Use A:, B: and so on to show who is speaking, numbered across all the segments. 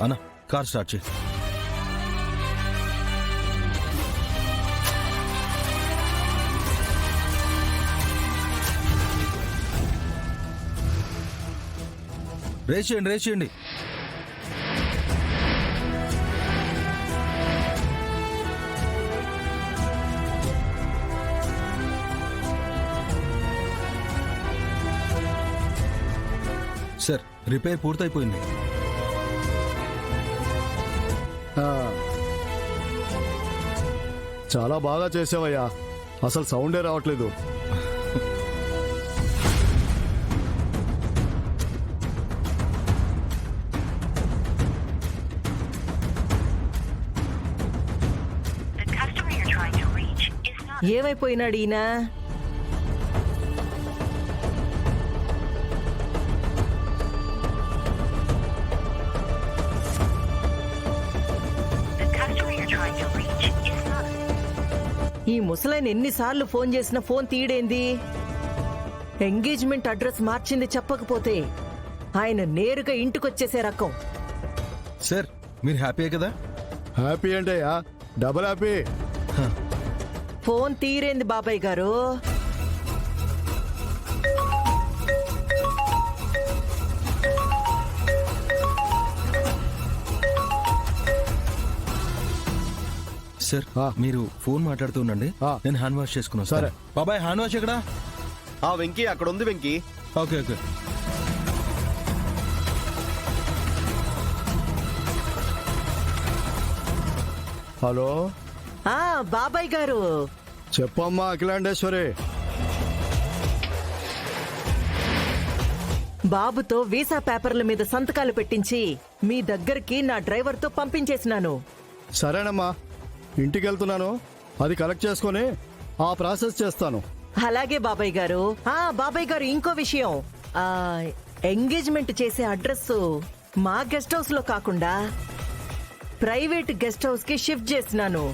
A: అన్న car start చేయి. Race చేయండి. సార్ రిపేర్ పూర్తయిపోయింది.
B: చాలా బాగా చేసావయ్యా, అసలు సౌండే రావట్లేదు.
C: ఏమైపోయినాడు ఈయన? ఈ ముసలాయన ఎన్నిసార్లు ఫోన్ చేసినా ఫోన్ తీయడేంది? ఎంగేజ్మెంట్ అడ్రస్ మార్చింది చెప్పకపోతే ఆయన నేరుగా ఇంటికొచ్చేసే రకం.
A: సార్ మీరు హ్యాపీయే కదా?
B: హ్యాపీ ఏంటయ్యా, డబుల్ హ్యాపీ.
C: ఫోన్ తీరేంది బాబాయ్ గారు?
A: సార్ మీరు ఫోన్ మాట్లాడుతూ ఉండండి, నేను హ్యాండ్ వాష్ చేసుకున్నాను.
B: సరే
A: బాబాయ్, హ్యాండ్ వాష్ ఎక్కడా?
D: వెంకీ అక్కడ ఉంది వెంకీ.
A: ఓకే.
B: హలో
C: బాబాయ్ గారు
B: చెప్పమ్మా అఖిలాండేశ్వరి.
C: బాబుతో వీసా పేపర్ల మీద సంతకాలు పెట్టించి మీ దగ్గరికి నా డ్రైవర్తో పంపించేసినాను.
B: సరేనమ్మా, ఇంటికి వెళ్తున్నాను, అది కలెక్ట్ చేసుకుని ఆ ప్రాసెస్ చేస్తాను.
C: అలాగే బాబాయ్ గారు. బాబాయ్ గారు ఇంకో విషయం, ఎంగేజ్మెంట్ చేసే అడ్రస్ మా గెస్ట్ హౌస్ లో కాకుండా ప్రైవేట్ గెస్ట్ హౌస్ కి షిఫ్ట్ చేసినాను.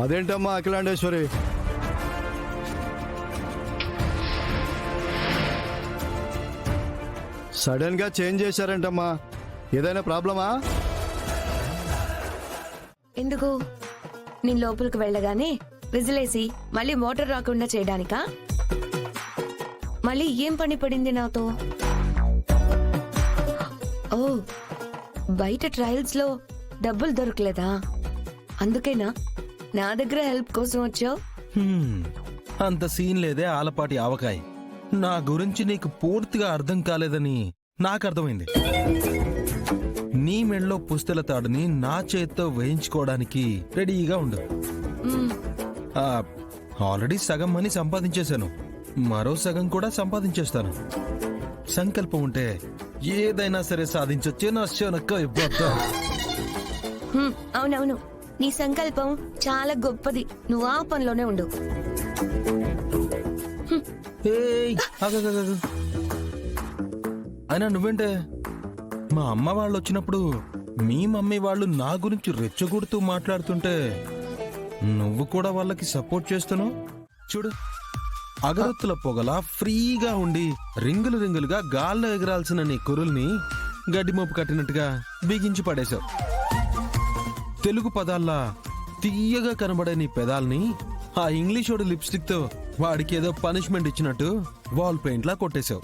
B: అదేంటమ్మా అఖిలాండేశ్వరి? సడన్ గా చేంజ్ చేశారంటమ్మా, ఏదైనా ప్రాబ్లమా?
E: ఎందుకు? నేను లోపలికి వెళ్ళగానే విజిలేసి మళ్ళీ మోటార్ రాకుండా చేయడానికా? మళ్ళీ ఏం పని పడింది నాతో? ఓ, బయట ట్రయల్స్ లో డబ్బులు దొరకలేదా? అందుకేనా నా దగ్గర హెల్ప్ కోసం వచ్చావు?
A: అంత సీన్ లేదే ఆలపాటి ఆవకాయ. నా గురించి నీకు పూర్తిగా అర్థం కాలేదని నాకు అర్థమైంది. నీ మెళ్ళో పుస్తల తాడుని నా చేత్తో వేయించుకోవడానికి రెడీగా ఉండు. ఆల్రెడీ సగం మనీ సంపాదించేశాను, మరో సగం కూడా సంపాదించేస్తాను. సంకల్పం ఉంటే ఏదైనా సరే సాధించొచ్చే నా శనక్క ఇవ్వద్దా?
E: అవునవును, నీ సంకల్పం చాలా గొప్పది. నువ్వు ఆ పనిలోనే ఉండు.
A: అయినా నువ్వేంటే మా అమ్మ వాళ్ళు వచ్చినప్పుడు మీ మమ్మీ వాళ్ళు నా గురించి రెచ్చగొడుతూ మాట్లాడుతుంటే నువ్వు కూడా వాళ్ళకి సపోర్ట్ చేస్తాను. చూడు, అగరత్తుల పొగలా ఫ్రీగా ఉండి రింగులు రింగులుగా గాల్లో ఎగరాల్సిన నీ కురుల్ని గడ్డిమోపు కట్టినట్టుగా బిగించి పడేశావు. తెలుగు పదాల్లా తీయగా కనబడే నీ పెదాల్ని ఆ ఇంగ్లీషోడు లిప్స్టిక్ తో వాడికి ఏదో పనిష్మెంట్ ఇచ్చినట్టు వాల్ పెయింట్ లా కొట్టేశావు.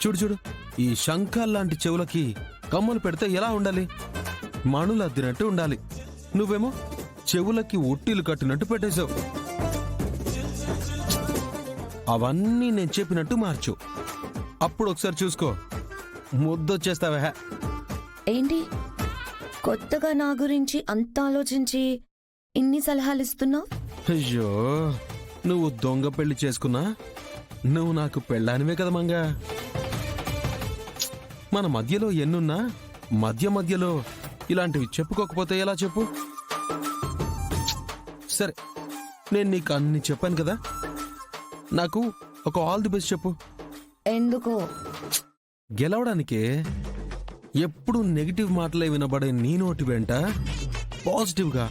A: చూడు, ఈ శంఖాల్లాంటి చెవులకి కమ్మలు పెడితే ఎలా ఉండాలి? మణులు అద్దినట్టు ఉండాలి. నువ్వేమో చెవులకి ఒట్టిలు కట్టినట్టు పెట్టేశావు. అవన్నీ నేను చెప్పినట్టు మార్చు. అప్పుడు ఒకసారి చూసుకో, ముద్దొచ్చేస్తావా?
E: ఏంటి కొత్తగా నా గురించి అంత ఆలోచించి ఇన్ని సలహాలు ఇస్తున్నావు?
A: అయ్యో, నువ్వు దొంగ పెళ్లి చేసుకున్నా నువ్వు నాకు పెళ్ళానివే కదా మంగా. మన మధ్యలో ఎన్నున్నా మధ్యలో ఇలాంటివి చెప్పుకోకపోతే ఎలా చెప్పు? సరే, నేను నీకు అన్ని చెప్పాను కదా, నాకు ఒక ఆల్ ది బెస్ట్ చెప్పు.
E: ఎందుకు?
A: గెలవడానికే. ఎప్పుడు నెగిటివ్ మాటలే వినబడే నీ నోటి వెంట పాజిటివ్ గా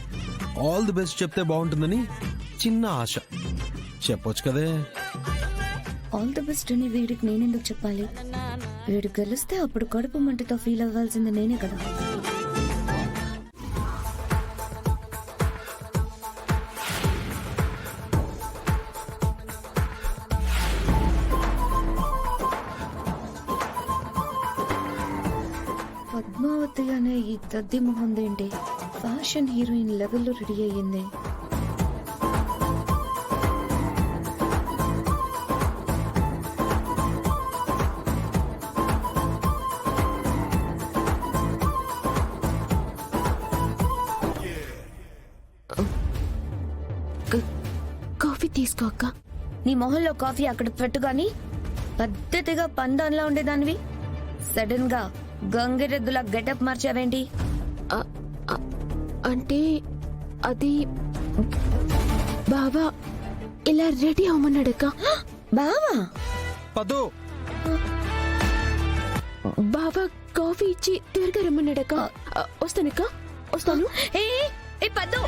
A: ఆల్ ది బెస్ట్ చెప్తే బాగుంటుందని చిన్న ఆశ. చెప్పొచ్చు కదే.
E: ఆల్ ది బెస్ట్ అని వీడికి నేనెందుకు చెప్పాలి? వీడు గెలిస్తే అప్పుడు కడుపు మంటతో ఫీల్ అవ్వాల్సింది నేనే కదా. పద్మావతి అనే ఈ దద్ది మొహం ఏంటి ఫ్యాషన్ హీరోయిన్ లెవెల్లో రెడీ అయ్యింది.
F: కాఫీ తీసుకో అక్క.
E: నీ మొహంలో కాఫీ అక్కడ పెట్టు గాని పద్ధతిగా పందంలా ఉండేదానివి సడన్ గా గంగిరెద్దులా గెటప్ మార్చావేంటి?
F: అంటే అది బావా ఇలా రెడీ అవ్వమన్నాడక్క.
E: బావా
A: పద్దు
F: బావా కాఫీ ఇచ్చి త్వరగా రమ్మన్నాడక్క. వస్తానక్క, వస్తాను.
E: ఏ పద్దు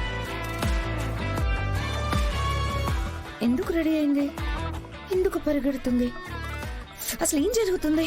E: ఎందుకు రెడీ అయింది? ఎందుకు పరిగెడుతుంది? అసలు ఏం జరుగుతుంది?